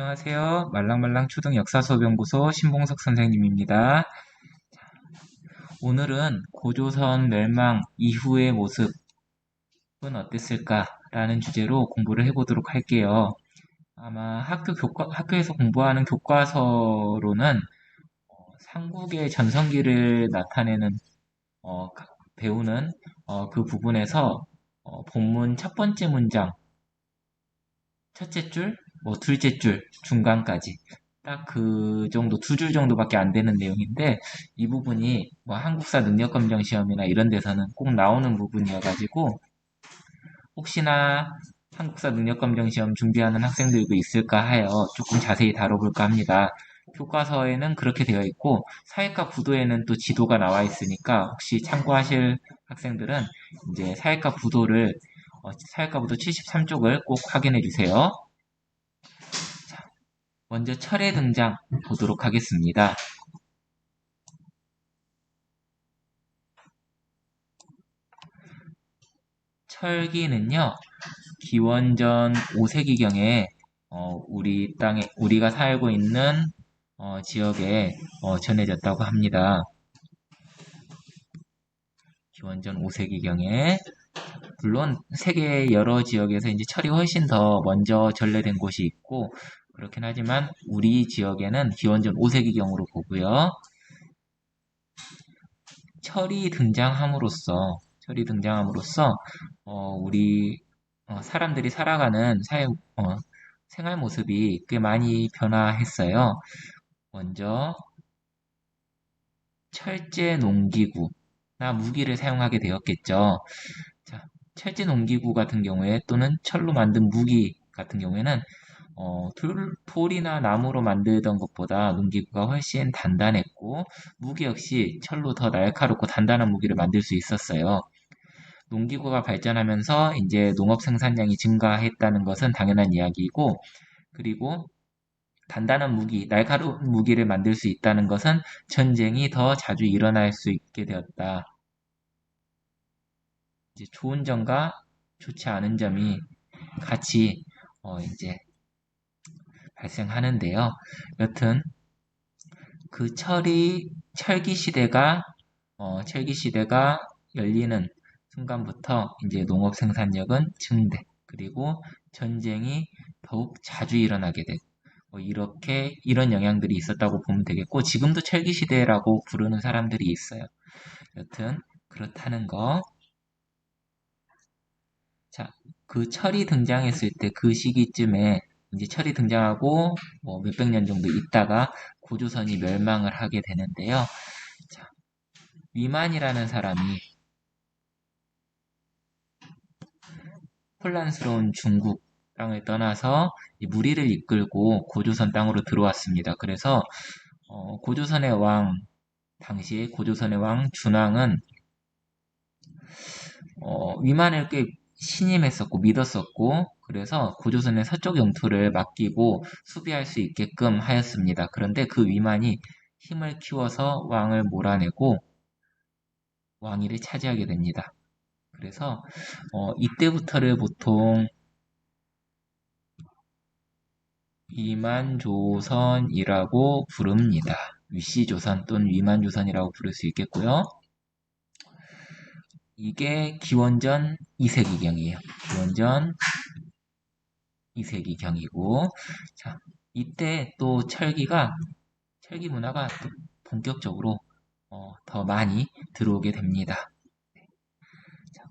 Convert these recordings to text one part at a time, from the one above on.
안녕하세요. 말랑말랑 초등 역사수업연구소 신봉석 선생님입니다. 오늘은 고조선 멸망 이후의 모습은 어땠을까라는 주제로 공부를 해보도록 할게요. 아마 학교에서 공부하는 교과서로는 삼국의 전성기를 나타내는 배우는 그 부분에서 본문 첫 번째 문장 첫째 줄, 둘째 줄, 중간까지. 딱 그 정도, 두 줄 정도밖에 안 되는 내용인데, 이 부분이 한국사 능력검정 시험이나 이런 데서는 꼭 나오는 부분이어가지고, 혹시나 한국사 능력검정 시험 준비하는 학생들도 있을까 하여 조금 자세히 다뤄볼까 합니다. 교과서에는 그렇게 되어 있고, 사회과 부도에는 또 지도가 나와 있으니까, 혹시 참고하실 학생들은 이제 사회과 부도 73쪽을 꼭 확인해 주세요. 먼저 철의 등장 보도록 하겠습니다. 철기는요, 기원전 5세기경에 우리가 살고 있는 지역에 전해졌다고 합니다. 기원전 5세기경에 물론 세계 여러 지역에서 이제 철이 훨씬 더 먼저 전래된 곳이 있고 그렇긴 하지만 우리 지역에는 기원전 5세기경으로 보고요. 철이 등장함으로써 우리 사람들이 살아가는 생활 모습이 꽤 많이 변화했어요. 먼저 철제 농기구나 무기를 사용하게 되었겠죠. 자, 철제 농기구 같은 경우에 또는 철로 만든 무기 같은 경우에는 돌이나 나무로 만들던 것보다 농기구가 훨씬 단단했고 무기 역시 철로 더 날카롭고 단단한 무기를 만들 수 있었어요. 농기구가 발전하면서 이제 농업 생산량이 증가했다는 것은 당연한 이야기이고 그리고 단단한 무기, 날카로운 무기를 만들 수 있다는 것은 전쟁이 더 자주 일어날 수 있게 되었다. 이제 좋은 점과 좋지 않은 점이 같이 이제 발생하는데요. 여튼 그 철기 시대가 열리는 순간부터 이제 농업 생산력은 증대, 그리고 전쟁이 더욱 자주 일어나게 되고, 이런 영향들이 있었다고 보면 되겠고, 지금도 철기 시대라고 부르는 사람들이 있어요. 여튼, 그렇다는 거. 자, 그 철이 등장했을 때 그 시기쯤에 이제 철이 등장하고 몇백 년 정도 있다가 고조선이 멸망을 하게 되는데요. 자, 위만이라는 사람이 혼란스러운 중국 땅을 떠나서 무리를 이끌고 고조선 땅으로 들어왔습니다. 그래서 당시에 고조선의 왕 준왕은 위만을 꽤 신임했었고 믿었었고 그래서 고조선의 서쪽 영토를 맡기고 수비할 수 있게끔 하였습니다. 그런데 그 위만이 힘을 키워서 왕을 몰아내고 왕위를 차지하게 됩니다. 그래서 이때부터를 보통 위만조선이라고 부릅니다. 위시조선 또는 위만조선이라고 부를 수 있겠고요. 이게 기원전 2세기경이에요. 기원전 2세기경이고 자, 이때 또 철기 문화가 또 본격적으로 더 많이 들어오게 됩니다.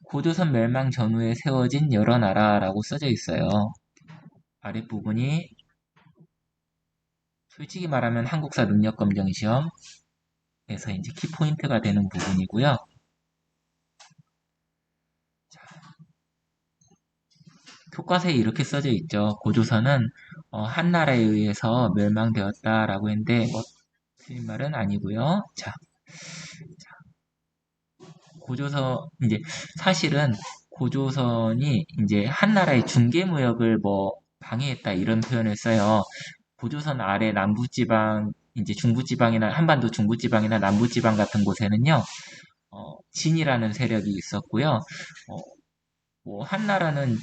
고조선 멸망 전후에 세워진 여러 나라라고 써져 있어요. 아랫부분이 솔직히 말하면 한국사 능력검정 시험에서 이제 키포인트가 되는 부분이고요. 교과서에 이렇게 써져 있죠. 고조선은 한 나라에 의해서 멸망되었다라고 했는데 틀린 말은 아니고요. 자, 이제 사실은 고조선이 이제 한 나라의 중개무역을 방해했다 이런 표현을 써요. 고조선 아래 남부지방, 이제 중부지방이나 한반도 중부지방이나 남부지방 같은 곳에는요, 진이라는 세력이 있었고요. 뭐 한나라는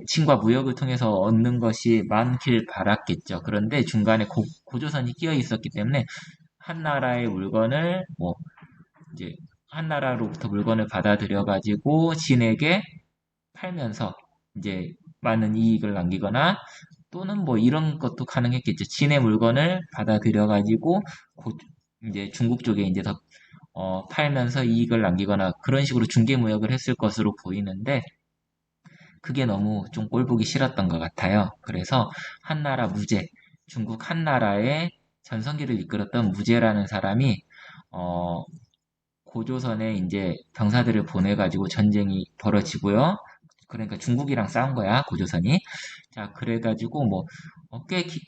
진과 무역을 통해서 얻는 것이 많길 바랐겠죠. 그런데 중간에 고조선이 끼어 있었기 때문에 한나라의 물건을 뭐 이제 한나라로부터 물건을 받아들여 가지고 진에게 팔면서 이제 많은 이익을 남기거나 또는 뭐 이런 것도 가능했겠죠. 진의 물건을 받아들여 가지고 이제 중국 쪽에 이제 더 팔면서 이익을 남기거나 그런 식으로 중개무역을 했을 것으로 보이는데 그게 너무 좀 꼴보기 싫었던 것 같아요. 그래서 한나라 무제, 중국 한나라의 전성기를 이끌었던 무제라는 사람이 어, 고조선에 이제 병사들을 보내가지고 전쟁이 벌어지고요. 그러니까 중국이랑 싸운 거야, 고조선이. 자, 그래가지고 뭐,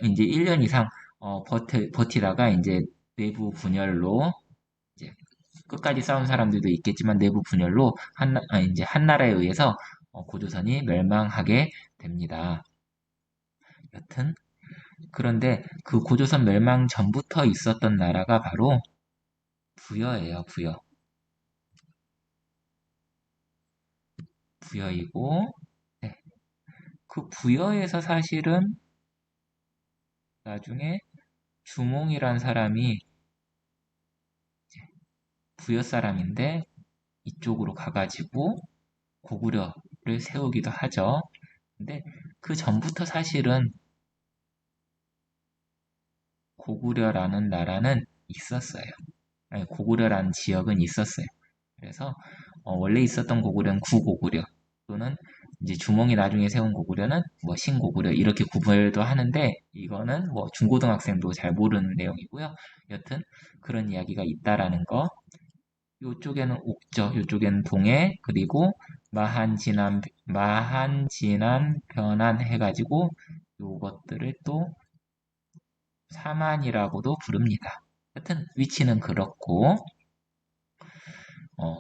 이제 1년 이상, 버티다가 이제 내부 분열로, 이제 끝까지 싸운 사람들도 있겠지만 내부 분열로 이제 한나라에 의해서 고조선이 멸망하게 됩니다. 여튼, 그런데 그 고조선 멸망 전부터 있었던 나라가 바로 부여예요, 부여. 부여이고, 네. 그 부여에서 사실은 나중에 주몽이란 사람이 부여 사람인데 이쪽으로 가가지고 고구려를 세우기도 하죠. 근데 그 전부터 사실은 고구려라는 나라는 있었어요. 아니, 고구려라는 지역은 있었어요. 그래서 원래 있었던 고구려는 구고구려 또는 이제 주몽이 나중에 세운 고구려는 뭐 신고구려 이렇게 구별도 하는데 이거는 뭐 중고등학생도 잘 모르는 내용이고요. 여튼 그런 이야기가 있다라는 거. 요쪽에는 옥저, 요쪽에는 동해, 그리고 마한, 진안, 변안 해가지고 요것들을 또 사만이라고도 부릅니다. 하여튼 위치는 그렇고 어,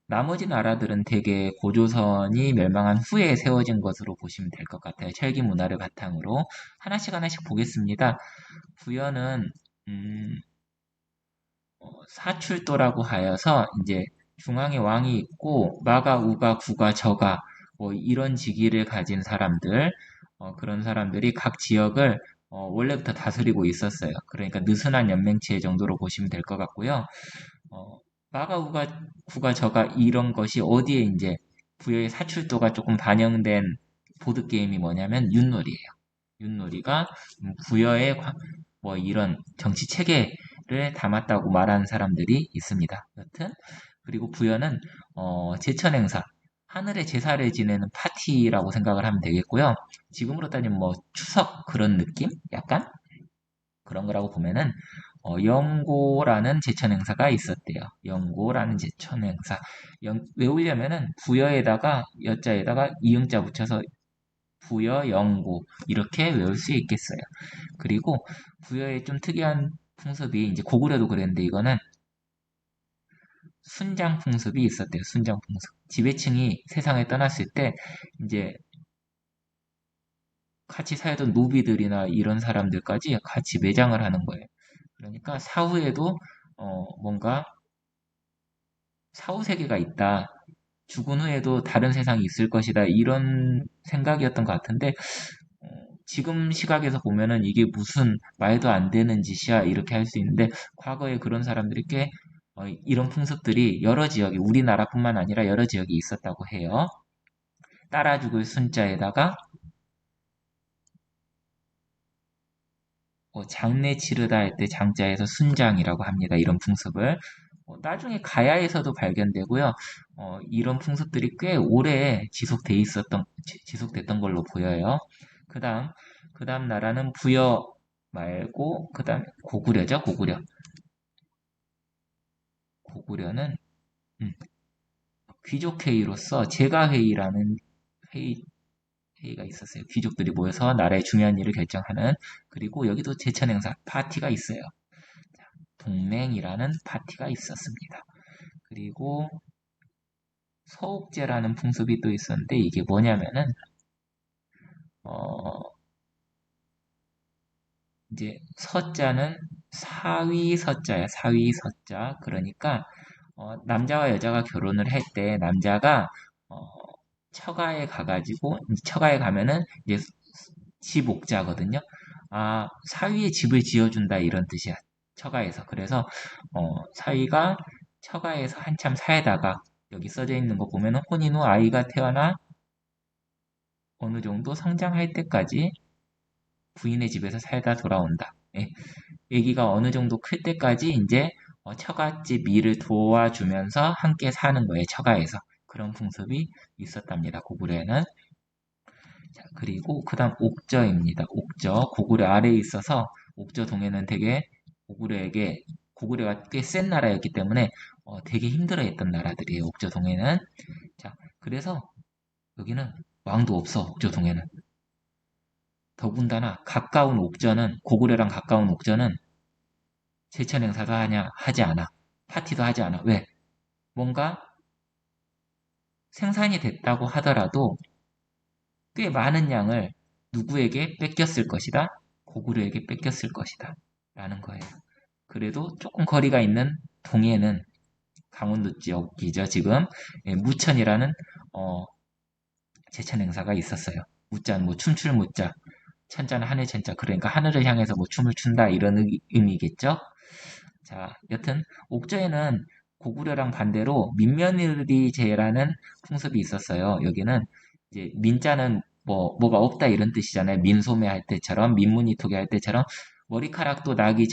나머지 나라들은 대개 고조선이 멸망한 후에 세워진 것으로 보시면 될 것 같아요. 철기 문화를 바탕으로 하나씩 하나씩 보겠습니다. 부여는 사출도라고 하여서 이제 중앙에 왕이 있고 마가, 우가, 구가, 저가 뭐 이런 직위를 가진 사람들 그런 사람들이 각 지역을 원래부터 다스리고 있었어요. 그러니까 느슨한 연맹체 정도로 보시면 될 것 같고요. 어, 마가, 우가, 구가, 저가 이런 것이 어디에 이제 부여의 사출도가 조금 반영된 보드게임이 뭐냐면 윷놀이에요. 윷놀이가 부여의 뭐 이런 정치 체계를 담았다고 말하는 사람들이 있습니다. 여튼 그리고 부여는 제천 행사, 하늘의 제사를 지내는 파티라고 생각을 하면 되겠고요. 지금으로 따지면 뭐 추석 그런 느낌? 약간 그런 거라고 보면은 영고라는 제천 행사가 있었대요. 영고라는 제천 행사. 외우려면은 부여에다가 여자에다가 이응자 붙여서 부여 영고 이렇게 외울 수 있겠어요. 그리고 부여의 좀 특이한 풍습이 이제 고구려도 그랬는데 이거는 순장 풍습이 있었대요. 순장 풍습. 지배층이 세상에 떠났을 때 이제 같이 살던 노비들이나 이런 사람들까지 같이 매장을 하는 거예요. 그러니까 사후에도 뭔가 사후 세계가 있다. 죽은 후에도 다른 세상이 있을 것이다. 이런 생각이었던 것 같은데 어, 지금 시각에서 보면은 이게 무슨 말도 안 되는 짓이야 이렇게 할 수 있는데 과거에 그런 사람들이 꽤 이런 풍습들이 여러 지역에 우리나라뿐만 아니라 여러 지역에 있었다고 해요. 따라 죽을 순자에다가 장례 치르다 할 때 장자에서 순장이라고 합니다. 이런 풍습을. 나중에 가야에서도 발견되고요. 이런 풍습들이 꽤 오래 지속됐던 걸로 보여요. 그 다음, 그 다음 나라는 부여 말고, 그 다음 고구려죠, 고구려. 고구려는, 음, 귀족회의로서 제가회의라는 회의, 회의가 있었어요. 귀족들이 모여서 나라의 중요한 일을 결정하는, 그리고 여기도 제천행사 파티가 있어요. 동맹이라는 파티가 있었습니다. 그리고 서옥제라는 풍습이 또 있었는데 이게 뭐냐면은 어 이제 서자는 사위 서자야. 사위 서자. 그러니까 남자와 여자가 결혼을 할 때 남자가 어 처가에 가가지고 처가에 가면은 이제 집 옥자거든요. 아, 사위의 집을 지어준다 이런 뜻이야. 처가에서. 그래서 사위가 처가에서 한참 살다가 여기 써져 있는 거 보면은 혼인 후 아이가 태어나 어느 정도 성장할 때까지 부인의 집에서 살다 돌아온다. 예, 아기가 어느 정도 클 때까지 이제 처갓집 일을 도와주면서 함께 사는 거예요. 처가에서. 그런 풍습이 있었답니다. 고구려에는. 자, 그리고 그 다음 옥저입니다. 옥저. 고구려 아래에 있어서 옥저 동해는 되게 고구려에게 고구려가 꽤 센 나라였기 때문에 되게 힘들어했던 나라들이에요. 옥저 동해는. 자, 그래서 여기는 왕도 없어. 옥저 동해는. 더군다나 가까운 옥저는 고구려랑 가까운 옥저는 제천 행사도 하지 않아. 파티도 하지 않아. 왜? 뭔가 생산이 됐다고 하더라도 꽤 많은 양을 누구에게 뺏겼을 것이다? 고구려에게 뺏겼을 것이다. 라는 거예요. 그래도 조금 거리가 있는 동해는 강원도 지역이죠, 지금. 예, 무천이라는, 어, 제천 행사가 있었어요. 무자는 뭐 춤출 무자, 천자는 하늘 천자, 그러니까 하늘을 향해서 뭐 춤을 춘다, 이런 의미겠죠? 자, 여튼, 옥저에는 고구려랑 반대로 민며느리제라는 풍습이 있었어요. 여기는 이제 민자는 뭐가 없다 이런 뜻이잖아요. 민소매 할 때처럼, 민문이토기 할 때처럼, 머리카락도 나기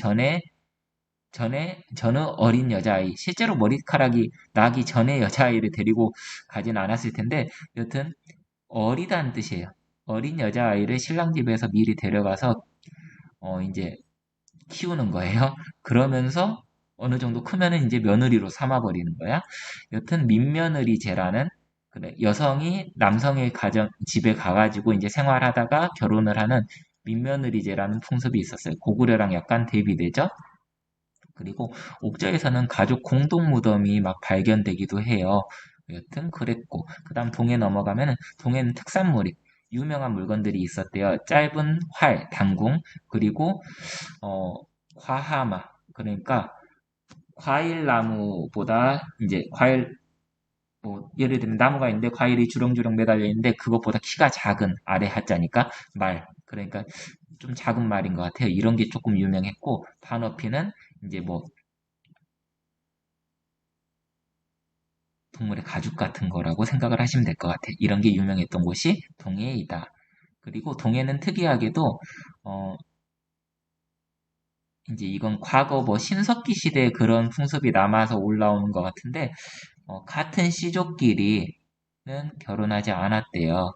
저는 어린 여자아이, 실제로 머리카락이 나기 전에 여자아이를 데리고 가진 않았을 텐데, 여튼, 어리다는 뜻이에요. 어린 여자아이를 신랑 집에서 미리 데려가서, 이제 키우는 거예요. 그러면서 어느 정도 크면은 이제 며느리로 삼아버리는 거야. 여튼 민며느리제라는 그래, 여성이 남성의 집에 가가지고 이제 생활하다가 결혼을 하는 민며느리제라는 풍습이 있었어요. 고구려랑 약간 대비되죠? 그리고 옥저에서는 가족 공동 무덤이 막 발견되기도 해요. 여튼 그랬고, 그 다음 동해 넘어가면은 동해는 특산물이 유명한 물건들이 있었대요. 짧은 활, 당궁, 그리고 어, 과하마. 그러니까 과일나무보다 이제 과일 뭐 예를 들면 나무가 있는데 과일이 주렁주렁 매달려 있는데 그것보다 키가 작은 아래 하자니까 말. 그러니까 좀 작은 말인 것 같아요. 이런 게 조금 유명했고 반어피는 이제 뭐 동물의 가죽 같은 거라고 생각을 하시면 될 것 같아요. 이런 게 유명했던 곳이 동해이다. 그리고 동해는 특이하게도 어, 이제 이건 과거 뭐 신석기 시대 그런 풍습이 남아서 올라오는 것 같은데 같은 씨족끼리는 결혼하지 않았대요.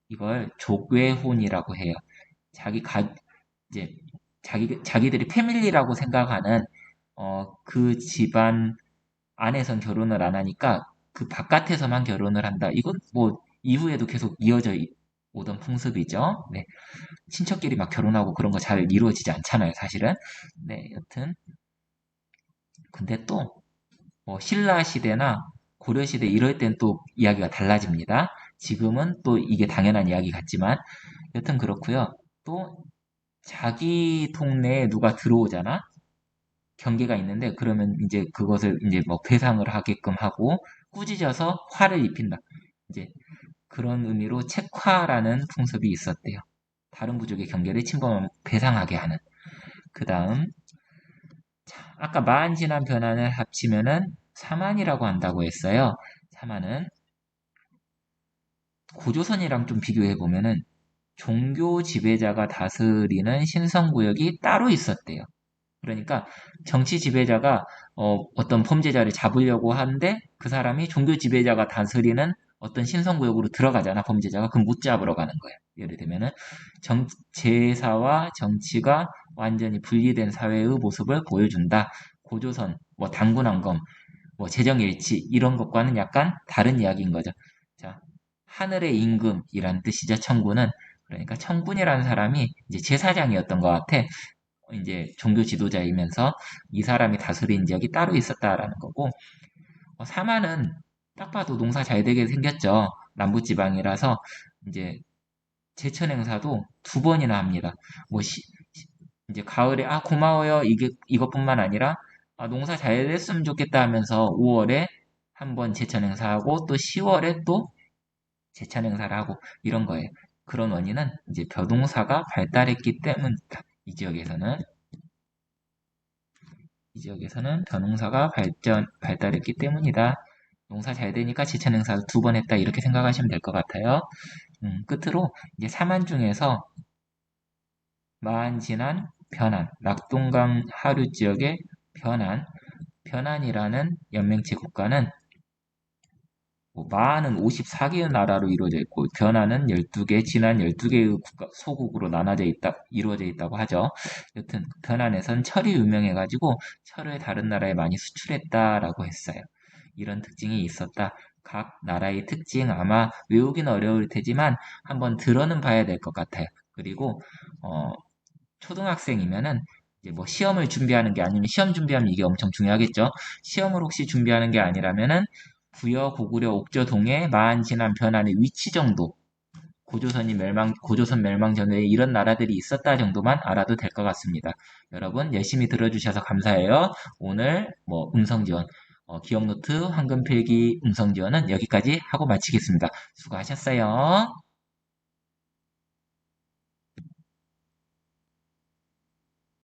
이걸 족외혼이라고 해요. 자기 가 이제 자기들이 패밀리라고 생각하는 그 집안 안에선 결혼을 안 하니까 그 바깥에서만 결혼을 한다. 이건 뭐 이후에도 계속 이어져 오던 풍습이죠. 네. 친척끼리 막 결혼하고 그런 거 잘 이루어지지 않잖아요, 사실은. 네, 여튼 근데 또 신라 시대나 고려 시대 이럴 땐 또 이야기가 달라집니다. 지금은 또 이게 당연한 이야기 같지만 여튼 그렇고요. 또 자기 동네에 누가 들어오잖아. 경계가 있는데 그러면 이제 그것을 이제 뭐 배상을 하게끔 하고 꾸짖어서 화를 입힌다. 이제 그런 의미로 책화라는 풍습이 있었대요. 다른 부족의 경계를 침범하면 배상하게 하는. 그 다음 아까 만 지난 변환을 합치면은 사만이라고 한다고 했어요. 사만은 고조선이랑 좀 비교해 보면은 종교 지배자가 다스리는 신성구역이 따로 있었대요. 그러니까 정치 지배자가 떤 범죄자를 잡으려고 하는데 그 사람이 종교 지배자가 다스리는 어떤 신성구역으로 들어가잖아, 범죄자가. 그럼 못 잡으러 가는 거예요. 예를 들면은 제사와 정치가 완전히 분리된 사회의 모습을 보여준다. 고조선, 뭐 당군왕검, 뭐 재정일치 이런 것과는 약간 다른 이야기인 거죠. 자, 하늘의 임금이란 뜻이죠. 청군은. 그러니까 청군이라는 사람이 이제 제사장이었던 것 같아. 이제 종교 지도자이면서 이 사람이 다스린 지역이 따로 있었다라는 거고 사마는 딱 봐도 농사 잘 되게 생겼죠. 남부지방이라서 이제 제천 행사도 두 번이나 합니다. 뭐 이제 가을에 고마워요 이것뿐만 아니라 농사 잘 됐으면 좋겠다 하면서 5월에 한 번 제천 행사하고 또 10월에 또 제천행사를 하고 이런 거예요. 그런 원인은 이제 벼동사가 발달했기 때문이다. 이 지역에서는 벼농사가 발달했기 때문이다. 농사 잘 되니까 제천행사 2번 했다. 이렇게 생각하시면 될 것 같아요. 끝으로 이제 사만 중에서 마안 진안, 변안, 낙동강 하류 지역의 변안이라는 연맹체 국가는 마안은 54개의 나라로 이루어져 있고 변안은 12개, 진안 12개의 소국으로 이루어져 있다고 하죠. 여튼 변안에선 철이 유명해가지고 철을 다른 나라에 많이 수출했다라고 했어요. 이런 특징이 있었다. 각 나라의 특징 아마 외우기는 어려울 테지만 한번 들어는 봐야 될 것 같아요. 그리고 초등학생이면은 이제 뭐 시험을 준비하는 게 아니면 시험 준비하면 이게 엄청 중요하겠죠. 시험을 혹시 준비하는 게 아니라면은 부여, 고구려, 옥저, 동해, 마안, 진안, 변안의 위치 정도, 고조선 멸망 전에 이런 나라들이 있었다 정도만 알아도 될 것 같습니다. 여러분 열심히 들어주셔서 감사해요. 오늘 뭐 음성지원, 기억노트, 황금필기 음성지원은 여기까지 하고 마치겠습니다. 수고하셨어요.